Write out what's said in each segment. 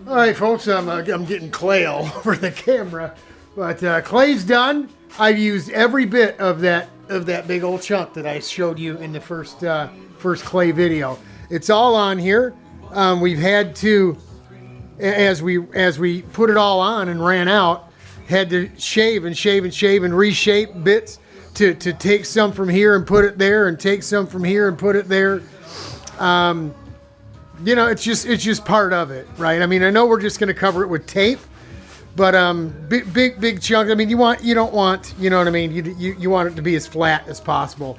All right, folks, I'm getting clay all over the camera, but clay's done. I've used every bit of that big old chunk that I showed you in the first clay video. It's all on here. We've had to, as we put it all on and ran out, had to shave and reshape bits to take some from here and put it there, and take some from here and put it there. You know, it's just part of it, right? I mean, I know we're just going to cover it with tape, but big chunk. I mean, you don't want, you know what I mean? You want it to be as flat as possible,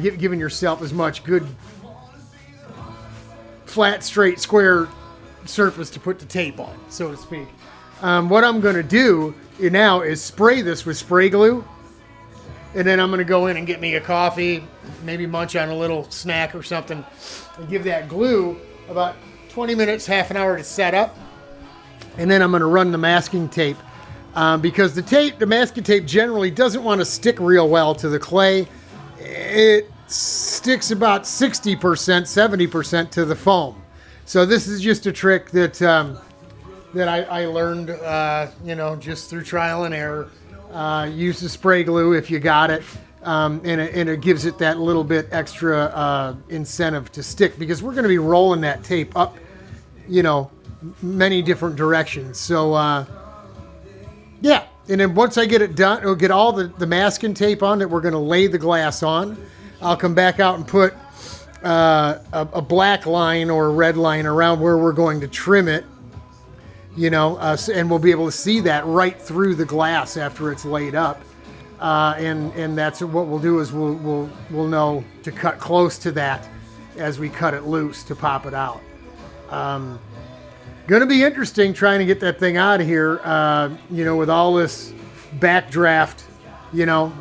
giving yourself as much good flat, straight, square surface to put the tape on, so to speak. What I'm going to do now is spray this with spray glue, and then I'm going to go in and get me a coffee, maybe munch on a little snack or something, and give that glue about 20 minutes, half an hour to set up. And then I'm going to run the masking tape, because the masking tape generally doesn't want to stick real well to the clay. It sticks about 60%, 70% to the foam. So this is just a trick that I learned, you know, just through trial and error. Use the spray glue if you got it. And it gives it that little bit extra incentive to stick, because we're going to be rolling that tape up, you know, many different directions. So yeah, and then once I get it done, it'll get all the masking tape on that we're going to lay the glass on. I'll come back out and put a black line or a red line around where we're going to trim it, you know, and we'll be able to see that right through the glass after it's laid up. And that's what we'll do, is we'll know to cut close to that as we cut it loose to pop it out. Going to be interesting trying to get that thing out of here, you know, with all this backdraft, you know.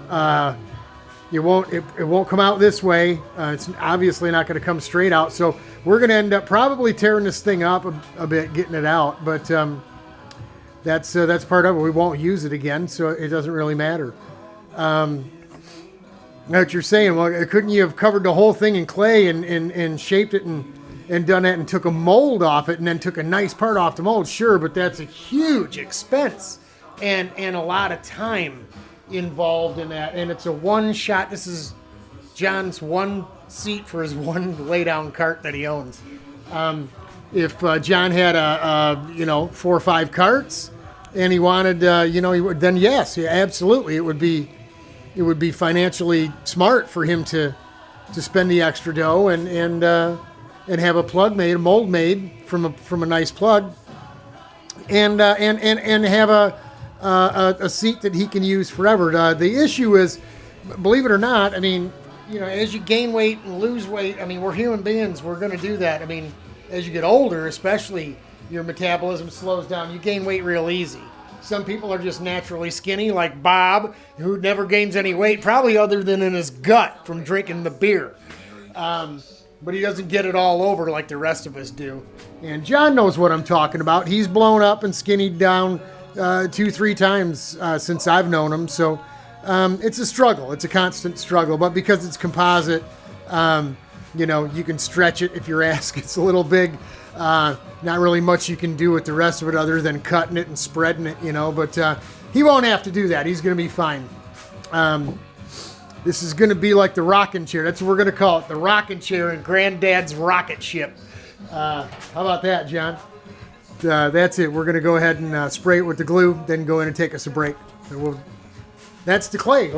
It won't come out this way. It's obviously not going to come straight out, so we're going to end up probably tearing this thing up a bit, getting it out, but that's part of it. We won't use it again, so it doesn't really matter. Now what you're saying, well, couldn't you have covered the whole thing in clay and shaped it and done that and took a mold off it and then took a nice part off the mold? Sure, but that's a huge expense and a lot of time involved in that, and it's a one shot. This is John's one seat for his one lay down cart that he owns. If John had you know, 4 or 5 carts and he wanted, you know, then yes, yeah, absolutely, it would be financially smart for him to spend the extra dough and have a plug made, a mold made from a nice plug, and have a seat that he can use forever. The issue is, believe it or not, I mean, you know, as you gain weight and lose weight, I mean, we're human beings, we're going to do that. I mean, as you get older, especially, your metabolism slows down. You gain weight real easy. Some people are just naturally skinny, like Bob, who never gains any weight, probably other than in his gut from drinking the beer. But he doesn't get it all over like the rest of us do. And John knows what I'm talking about. He's blown up and skinnied down 2-3 times since I've known him. So it's a struggle. It's a constant struggle. But because it's composite, you know, you can stretch it if your ass gets a little big. Not really much you can do with the rest of it other than cutting it and spreading it, you know. But he won't have to do that. He's going to be fine. This is going to be like the rocking chair. That's what we're going to call it, the rocking chair in Granddad's rocket ship. How about that, John? That's it. We're going to go ahead and spray it with the glue, then go in and take us a break. So that's the clay.